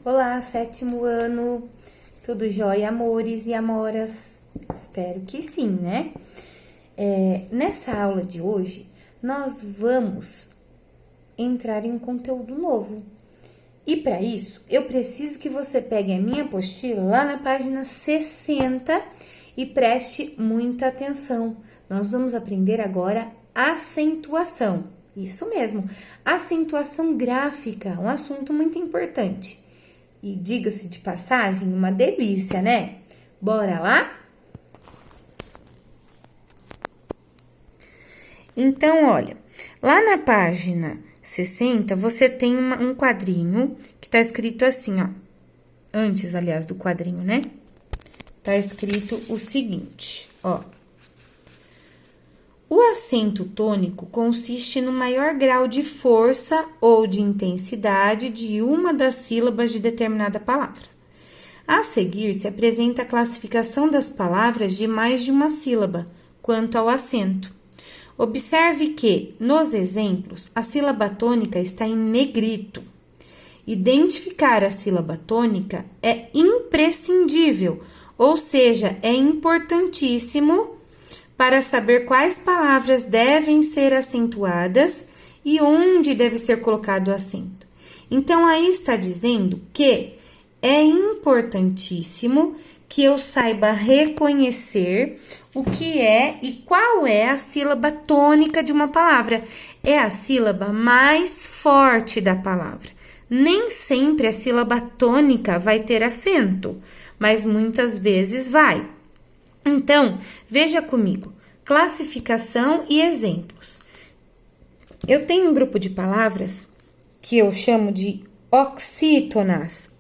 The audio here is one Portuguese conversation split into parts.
Olá, sétimo ano, tudo jóia, amores e amoras? Espero que sim, né? Nessa aula de hoje, nós vamos entrar em um conteúdo novo. E para isso, eu preciso que você pegue a minha apostila lá na página 60 e preste muita atenção. Nós vamos aprender agora acentuação. Isso mesmo, acentuação gráfica, um assunto muito importante. E diga-se de passagem, uma delícia, né? Bora lá? Então, olha, lá na página 60, você tem um quadrinho que tá escrito assim, ó. Antes, aliás, do quadrinho, né? Tá escrito o seguinte, ó. O acento tônico consiste no maior grau de força ou de intensidade de uma das sílabas de determinada palavra. A seguir, se apresenta a classificação das palavras de mais de uma sílaba, quanto ao acento. Observe que, nos exemplos, a sílaba tônica está em negrito. Identificar a sílaba tônica é imprescindível, ou seja, é importantíssimo para saber quais palavras devem ser acentuadas e onde deve ser colocado o acento. Então, aí está dizendo que é importantíssimo que eu saiba reconhecer o que é e qual é a sílaba tônica de uma palavra. É a sílaba mais forte da palavra. Nem sempre a sílaba tônica vai ter acento, mas muitas vezes vai. Então, veja comigo, classificação e exemplos. Eu tenho um grupo de palavras que eu chamo de oxítonas.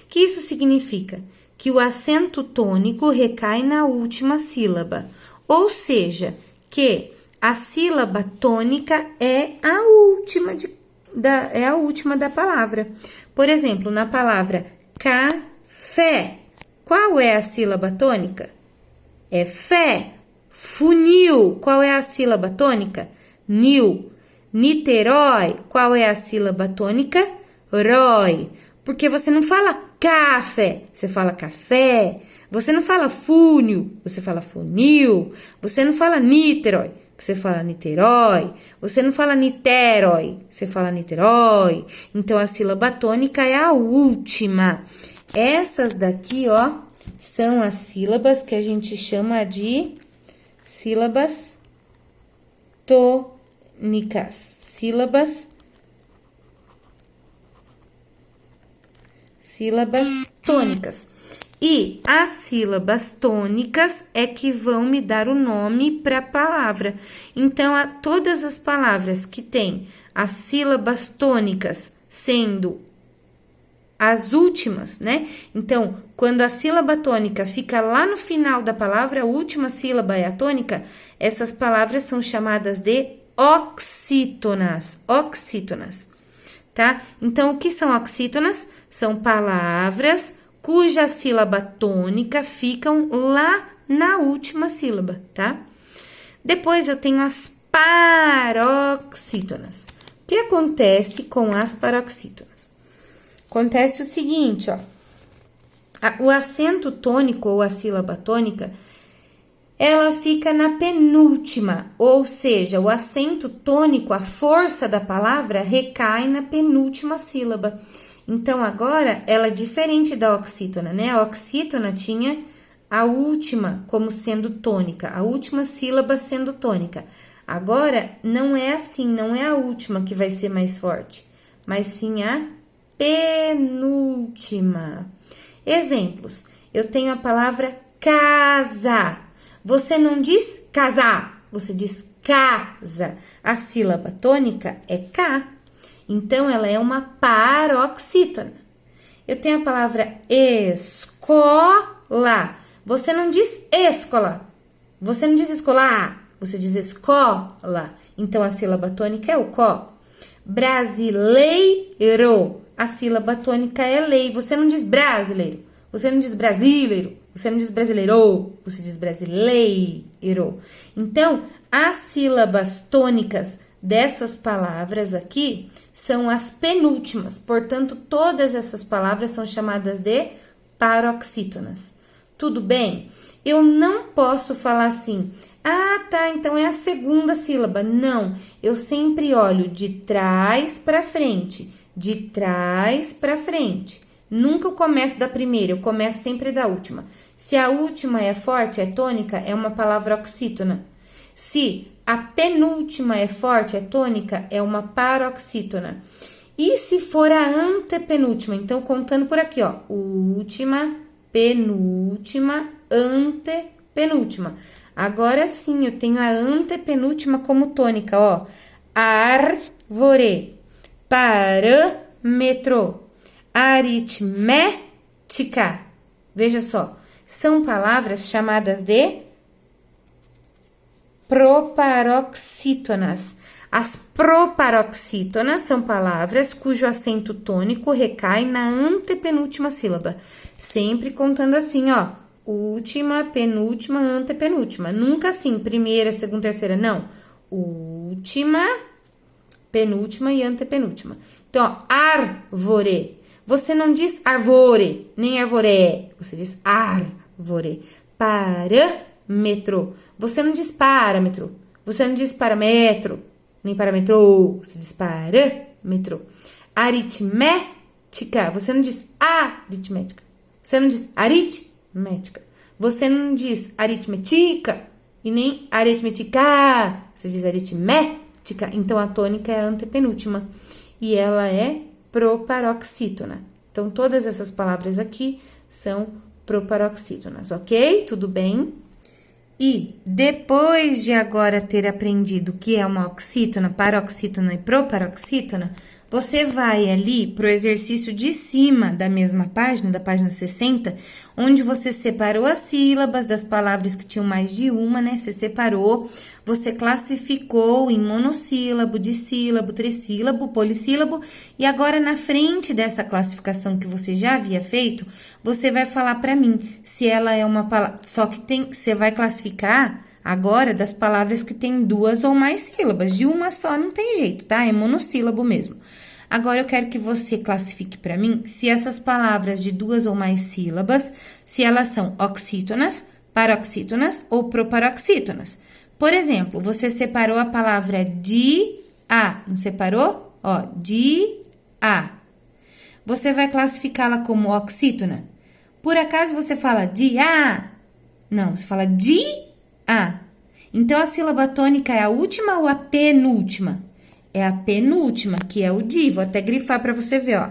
Que isso significa que o acento tônico recai na última sílaba, ou seja, que a sílaba tônica é a última da palavra. Por exemplo, na palavra café, qual é a sílaba tônica? É fé. Funil, qual é a sílaba tônica? Nil. Niterói, qual é a sílaba tônica? Rói. Porque você não fala café, você fala café. Você não fala funil, você fala funil. Você não fala Niterói, você fala Niterói. Você não fala Niterói, você fala Niterói. Então, a sílaba tônica é a última. Essas daqui, ó, são as sílabas que a gente chama de sílabas tônicas. Sílabas tônicas. E as sílabas tônicas é que vão me dar o nome para a palavra. Então, todas as palavras que têm as sílabas tônicas sendo as últimas, né? Então, quando a sílaba tônica fica lá no final da palavra, a última sílaba é a tônica, essas palavras são chamadas de oxítonas. Tá? Então, o que são oxítonas? São palavras cuja sílaba tônica ficam lá na última sílaba, tá? Depois eu tenho as paroxítonas. O que acontece com as paroxítonas? Acontece o seguinte, ó. O acento tônico ou a sílaba tônica, ela fica na penúltima, ou seja, o acento tônico, a força da palavra, recai na penúltima sílaba. Então, agora, ela é diferente da oxítona, né? A oxítona tinha a última como sendo tônica, a última sílaba sendo tônica. Agora, não é assim, não é a última que vai ser mais forte, mas sim a penúltima. Exemplos, eu tenho a palavra casa. Você não diz casar, você diz casa. A sílaba tônica é K. Então, ela é uma paroxítona. Eu tenho a palavra escola. Você não diz escola. Você não diz escolar, você diz escola. Então, a sílaba tônica é o có. Brasileiro. A sílaba tônica é lei. Você não diz brasileiro. Você não diz brasileiro. Você não diz brasileiro. Você diz brasileiro. Então, as sílabas tônicas dessas palavras aqui são as penúltimas, portanto, todas essas palavras são chamadas de paroxítonas. Tudo bem? Eu não posso falar assim, ah, tá, então é a segunda sílaba. Não, eu sempre olho de trás para frente, de trás para frente. Nunca eu começo da primeira, eu começo sempre da última. Se a última é forte, é tônica, é uma palavra oxítona. Se a penúltima é forte, é tônica, é uma paroxítona. E se for a antepenúltima, então contando por aqui, ó, última, penúltima, antepenúltima. Agora sim, eu tenho a antepenúltima como tônica, ó. Árvore, parâmetro, aritmética. Veja só, são palavras chamadas de proparoxítonas. As proparoxítonas são palavras cujo acento tônico recai na antepenúltima sílaba. Sempre contando assim, ó. Última, penúltima, antepenúltima. Nunca assim, primeira, segunda, terceira, não. Última, penúltima e antepenúltima. Então, ó, árvore. Você não diz arvore, nem arvoré. Você diz árvore. Parâmetro. Você não diz parâmetro. Você não diz parametro, nem parametro. Você diz parâmetro. Aritmética. Você não diz aritmética. Você não diz aritmética. Você não diz aritmética e nem aritmética. Você diz aritmética. Então, a tônica é a antepenúltima. E ela é proparoxítona. Então, todas essas palavras aqui são proparoxítonas, ok? Tudo bem? E depois de agora ter aprendido o que é uma oxítona, paroxítona e proparoxítona, você vai ali pro exercício de cima da mesma página, da página 60, onde você separou as sílabas das palavras que tinham mais de uma, né? Você separou, você classificou em monossílabo, dissílabo, trissílabo, polissílabo, e agora na frente dessa classificação que você já havia feito, você vai falar para mim se ela é uma palavra, só que você vai classificar agora das palavras que tem duas ou mais sílabas, de uma só não tem jeito, tá? É monossílabo mesmo. Agora, eu quero que você classifique para mim se essas palavras de duas ou mais sílabas, se elas são oxítonas, paroxítonas ou proparoxítonas. Por exemplo, você separou a palavra dia, não separou? Ó, dia. Você vai classificá-la como oxítona? Por acaso você fala dia? Não, você fala dia. Então, a sílaba tônica é a última ou a penúltima? É a penúltima, que é o di. Vou até grifar para você ver, ó.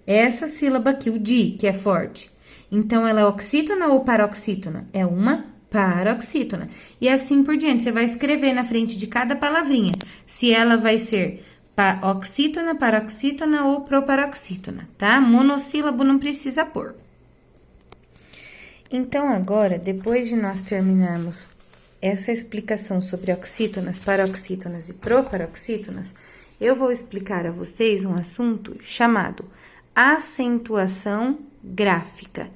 Essa sílaba aqui, o di, que é forte. Então, ela é oxítona ou paroxítona? É uma paroxítona. E assim por diante, você vai escrever na frente de cada palavrinha se ela vai ser oxítona, paroxítona ou proparoxítona, tá? Monossílabo não precisa pôr. Então, agora, depois de nós terminarmos essa explicação sobre oxítonas, paroxítonas e proparoxítonas, eu vou explicar a vocês um assunto chamado acentuação gráfica.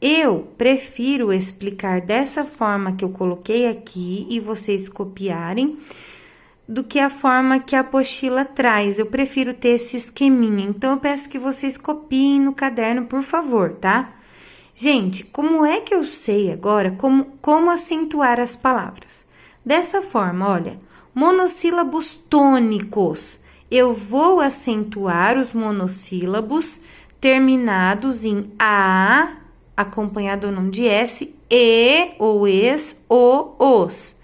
Eu prefiro explicar dessa forma que eu coloquei aqui e vocês copiarem, do que a forma que a apostila traz. Eu prefiro ter esse esqueminha, então eu peço que vocês copiem no caderno, por favor, tá? Gente, como é que eu sei agora como acentuar as palavras? Dessa forma, olha, monossílabos tônicos. Eu vou acentuar os monossílabos terminados em A, acompanhado ou não de S, E, ou es, o, os.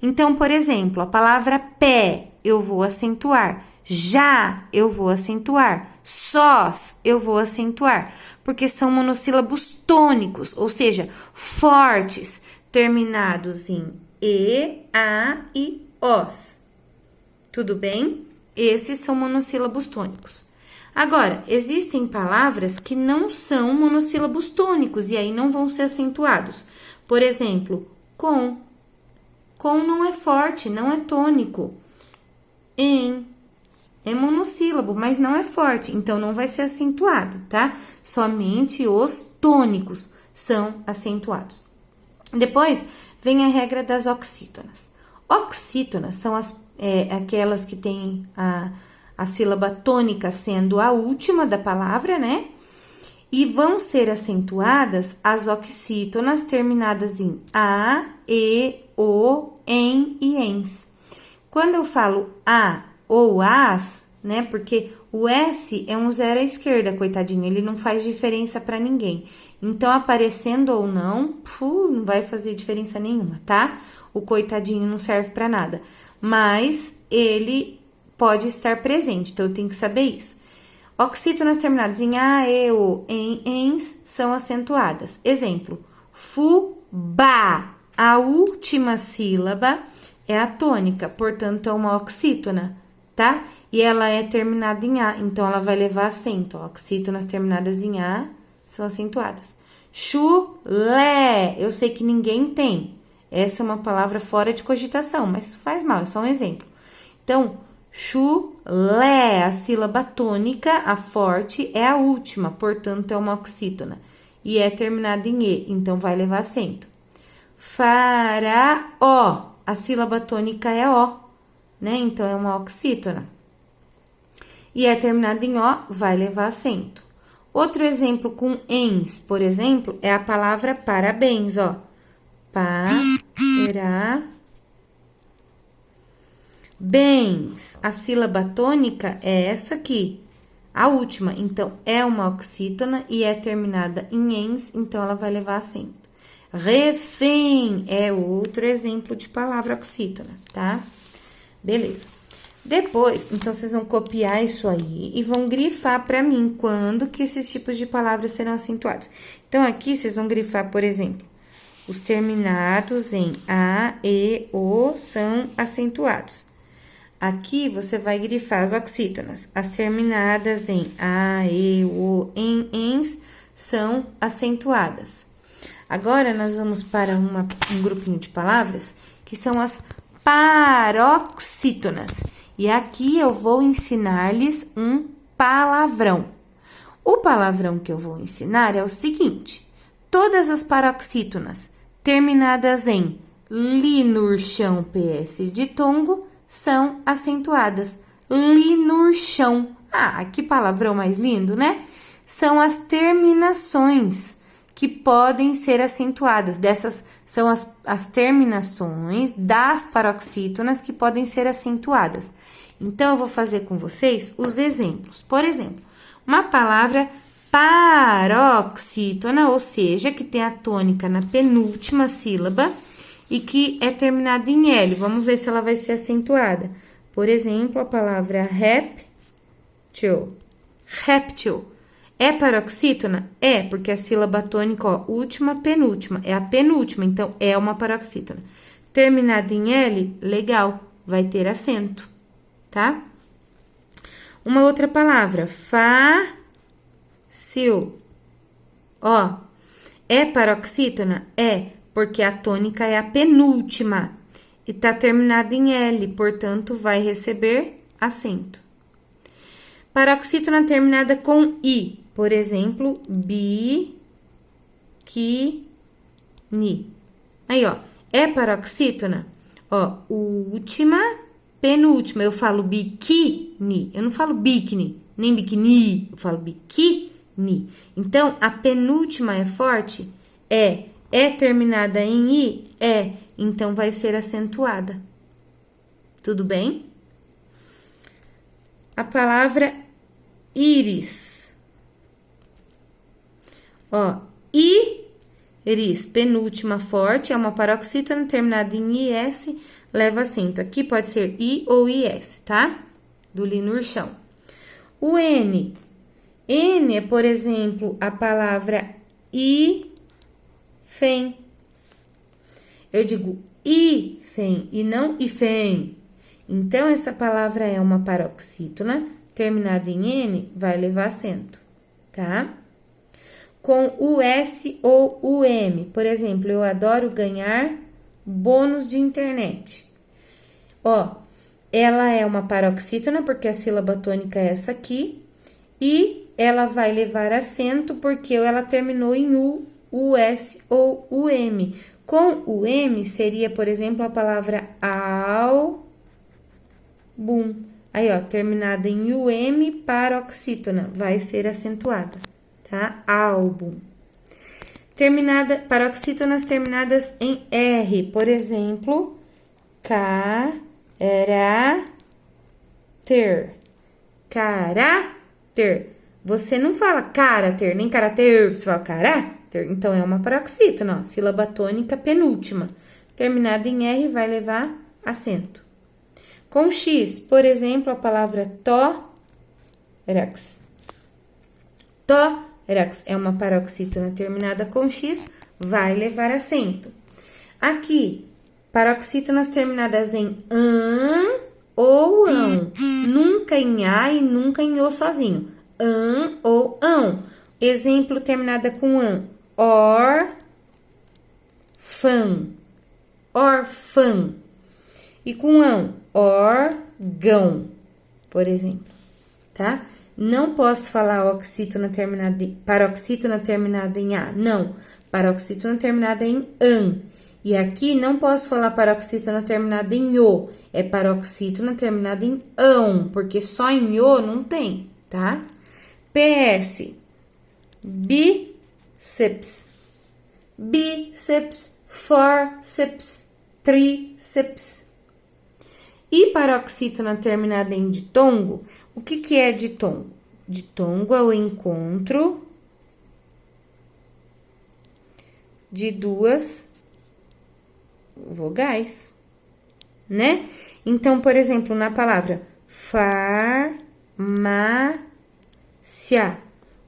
Então, por exemplo, a palavra pé, eu vou acentuar. Já, eu vou acentuar. Sós, eu vou acentuar, porque são monossílabos tônicos, ou seja, fortes, terminados em E, A e Os. Tudo bem? Esses são monossílabos tônicos. Agora, existem palavras que não são monossílabos tônicos e aí não vão ser acentuados. Por exemplo, com. Com não é forte, não é tônico. Em. É monossílabo, mas não é forte, então não vai ser acentuado, tá? Somente os tônicos são acentuados. Depois, vem a regra das oxítonas. Oxítonas são aquelas que têm a sílaba tônica sendo a última da palavra, né? E vão ser acentuadas as oxítonas terminadas em a, e, o, em e ens. Quando eu falo a ou as, né? Porque o S é um zero à esquerda, coitadinho, ele não faz diferença para ninguém. Então, aparecendo ou não, não vai fazer diferença nenhuma, tá? O coitadinho não serve para nada. Mas ele pode estar presente, então eu tenho que saber isso. Oxítonas terminadas em a, e, o, em, ens são acentuadas. Exemplo, fubá. A última sílaba é a tônica, portanto, é uma oxítona, tá? E ela é terminada em a, então ela vai levar acento. Oxítonas terminadas em a são acentuadas. Chulé. Eu sei que ninguém tem. Essa é uma palavra fora de cogitação, mas faz mal, é só um exemplo. Então, chulé, a sílaba tônica, a forte, é a última, portanto, é uma oxítona. E é terminada em e, então vai levar acento. Faraó, a sílaba tônica é o, né? Então, é uma oxítona. E é terminada em o, vai levar acento. Outro exemplo com ens, por exemplo, é a palavra parabéns, ó. Bens, a sílaba tônica é essa aqui, a última, então é uma oxítona e é terminada em ens, então ela vai levar acento. Refém é outro exemplo de palavra oxítona, tá? Beleza. Depois, então, vocês vão copiar isso aí e vão grifar para mim quando que esses tipos de palavras serão acentuados. Então, aqui vocês vão grifar, por exemplo, os terminados em a, e, o são acentuados. Aqui, você vai grifar as oxítonas. As terminadas em a, e, o, em, ens são acentuadas. Agora, nós vamos para um grupinho de palavras que são as paroxítonas. E aqui eu vou ensinar-lhes um palavrão. O palavrão que eu vou ensinar é o seguinte: todas as paroxítonas terminadas em linurchão, PS de tongo, são acentuadas. Linurchão. Ah, que palavrão mais lindo, né? São as terminações que podem ser acentuadas. Dessas são as terminações das paroxítonas que podem ser acentuadas. Então, eu vou fazer com vocês os exemplos. Por exemplo, uma palavra paroxítona, ou seja, que tem a tônica na penúltima sílaba e que é terminada em L. Vamos ver se ela vai ser acentuada. Por exemplo, a palavra réptil. Réptil. É paroxítona? É, porque a sílaba tônica, ó, última, penúltima. É a penúltima, então é uma paroxítona. Terminada em L, legal, vai ter acento, tá? Uma outra palavra, fácil. Ó, é paroxítona? É, porque a tônica é a penúltima e tá terminada em L, portanto, vai receber acento. Paroxítona terminada com I, por exemplo, biquíni. Aí, ó, é paroxítona? Ó, última, penúltima, eu falo biquíni, eu não falo biquíni, nem biquíni, eu falo biquíni. Então, a penúltima é forte? É terminada em I? É, então vai ser acentuada. Tudo bem? A palavra íris. Ó, íris, penúltima forte, é uma paroxítona terminada em IS, leva acento. Aqui pode ser I ou IS, tá? Do linurchão. O N. N é, por exemplo, a palavra hífen. Eu digo hífen e não hífen. Então, essa palavra é uma paroxítona, terminada em N, vai levar acento, tá? Com o S ou o M, por exemplo, eu adoro ganhar bônus de internet. Ó, ela é uma paroxítona, porque a sílaba tônica é essa aqui, e ela vai levar acento, porque ela terminou em U, US ou UM. Com o M seria, por exemplo, a palavra álbum. Aí, ó, terminada em UM, paroxítona, vai ser acentuada, tá? Álbum. Paroxítonas terminadas em R, por exemplo, caráter. Caráter. Você não fala caráter, nem caráter, você fala caráter. Então, é uma paroxítona, ó, sílaba tônica penúltima. Terminada em R, vai levar acento. Com X, por exemplo, a palavra tórax. Tórax é uma paroxítona terminada com X, vai levar acento. Aqui, paroxítonas terminadas em an ou ão. Nunca em A e nunca em O sozinho. An ou ão. Exemplo terminada com an. Orfã. Orfã. E com ão, órgão, por exemplo, tá? Não posso falar paroxítona terminada em A, não. Paroxítona terminada em an. E aqui não posso falar paroxítona terminada em O, é paroxítona terminada em ão, porque só em O não tem, tá? PS, bíceps, bíceps, forceps, tríceps. E paroxítona terminada em ditongo, o que é ditongo? Ditongo é o encontro de duas vogais, né? Então, por exemplo, na palavra farmácia,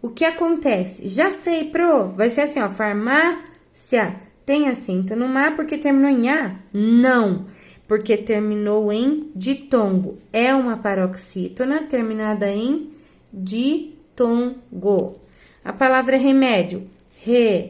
o que acontece? Já sei, vai ser assim, ó, farmácia. Tem acento no má porque terminou em A? Não, porque terminou em ditongo. É uma paroxítona terminada em ditongo. A palavra remédio, remédio,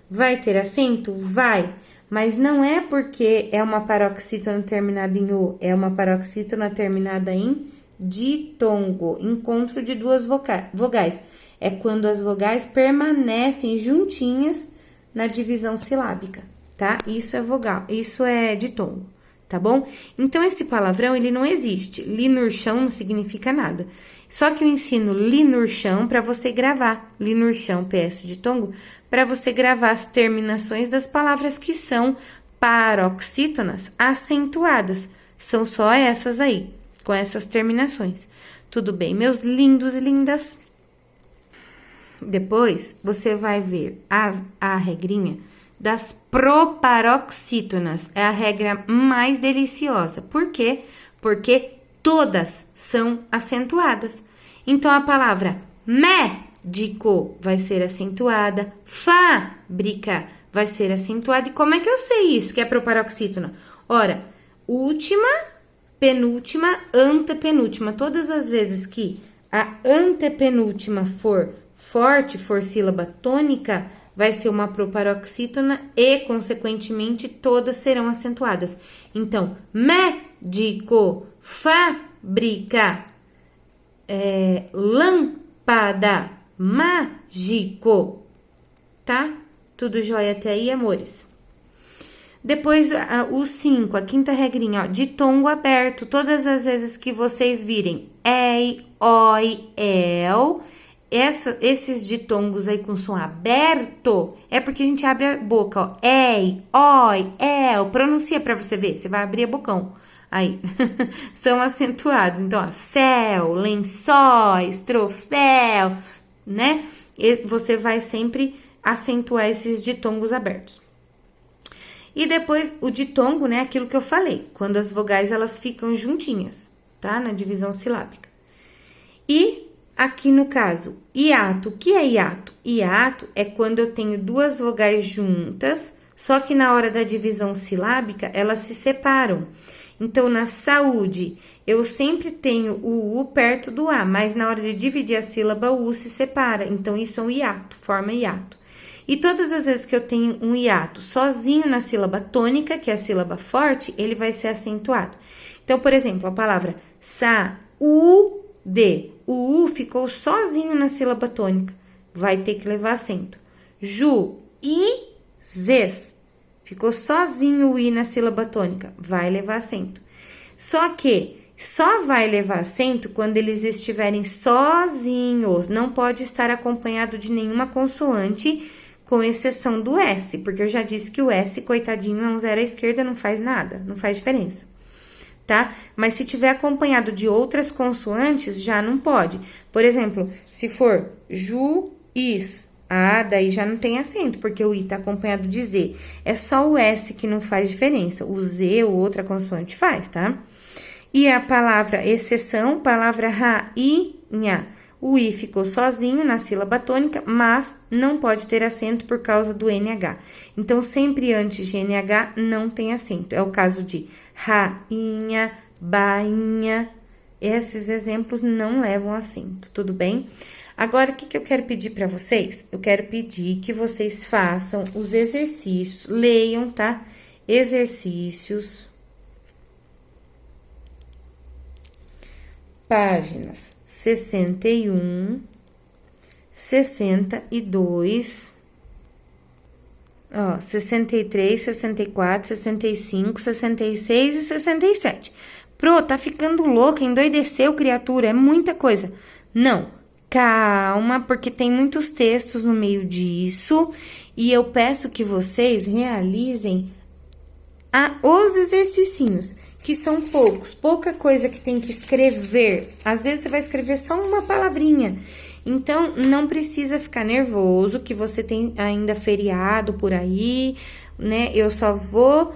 vai ter acento? Vai, mas não é porque é uma paroxítona terminada em O, é uma paroxítona terminada em ditongo, encontro de duas vogais. É quando as vogais permanecem juntinhas na divisão silábica, tá? Isso é vogal, isso é ditongo, tá bom? Então, esse palavrão, ele não existe. Li no chão não significa nada. Só que eu ensino li no chão para você gravar. Li no chão, PS ditongo, para você gravar as terminações das palavras que são paroxítonas acentuadas. São só essas aí, com essas terminações. Tudo bem, meus lindos e lindas? Depois, você vai ver a regrinha das proparoxítonas. É a regra mais deliciosa. Por quê? Porque todas são acentuadas. Então, a palavra médico vai ser acentuada, fábrica vai ser acentuada. E como é que eu sei isso, que é proparoxítona? Ora, última, penúltima, antepenúltima. Todas as vezes que a antepenúltima for forte, for sílaba tônica, vai ser uma proparoxítona e, consequentemente, todas serão acentuadas. Então, médico, fábrica, lâmpada, mágico, tá? Tudo jóia até aí, amores? Depois, o 5, a quinta regrinha, ó, ditongo aberto. Todas as vezes que vocês virem ei, oi, el, esses ditongos aí com som aberto, é porque a gente abre a boca, ó. Ei, oi, el, pronuncia pra você ver, você vai abrir a bocão. Aí, são acentuados. Então, ó, céu, lençóis, troféu, né? E você vai sempre acentuar esses ditongos abertos. E depois, o ditongo, né, aquilo que eu falei, quando as vogais, elas ficam juntinhas, tá? Na divisão silábica. E aqui no caso, hiato, o que é hiato? Hiato é quando eu tenho duas vogais juntas, só que na hora da divisão silábica, elas se separam. Então, na saúde, eu sempre tenho o U perto do A, mas na hora de dividir a sílaba, o U se separa. Então, isso é um hiato, forma hiato. E todas as vezes que eu tenho um hiato sozinho na sílaba tônica, que é a sílaba forte, ele vai ser acentuado. Então, por exemplo, a palavra saúde, o U ficou sozinho na sílaba tônica, vai ter que levar acento. Zs. Ficou sozinho o I na sílaba tônica, vai levar acento. Só que só vai levar acento quando eles estiverem sozinhos, não pode estar acompanhado de nenhuma consoante, com exceção do S, porque eu já disse que o S, coitadinho, é um zero à esquerda, não faz nada, não faz diferença, tá? Mas se tiver acompanhado de outras consoantes, já não pode. Por exemplo, se for juiz, daí já não tem acento, porque o I tá acompanhado de Z. É só o S que não faz diferença, o Z ou outra consoante faz, tá? E a palavra exceção, palavra rainha. O I ficou sozinho na sílaba tônica, mas não pode ter acento por causa do NH. Então, sempre antes de NH não tem acento. É o caso de rainha, bainha. Esses exemplos não levam acento, tudo bem? Agora, o que eu quero pedir para vocês? Eu quero pedir que vocês façam os exercícios, leiam, tá? Exercícios. Páginas 61, 62, 63, 64, 65, 66 e 67. Tá ficando louca, endoideceu, criatura, é muita coisa. Não, calma, porque tem muitos textos no meio disso e eu peço que vocês realizem os exercicinhos, que são pouca coisa que tem que escrever. Às vezes, você vai escrever só uma palavrinha. Então, não precisa ficar nervoso, que você tem ainda feriado por aí, né? Eu só vou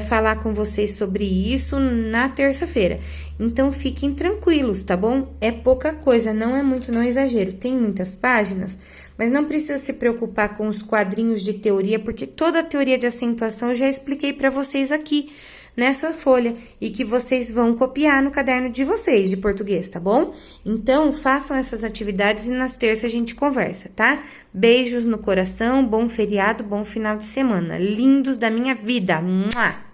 falar com vocês sobre isso na terça-feira. Então, fiquem tranquilos, tá bom? É pouca coisa, não é muito, não é exagero. Tem muitas páginas, mas não precisa se preocupar com os quadrinhos de teoria, porque toda a teoria de acentuação eu já expliquei para vocês aqui nessa folha e que vocês vão copiar no caderno de vocês de português, tá bom? Então, façam essas atividades e na terça a gente conversa, tá? Beijos no coração, bom feriado, bom final de semana. Lindos da minha vida! Mua!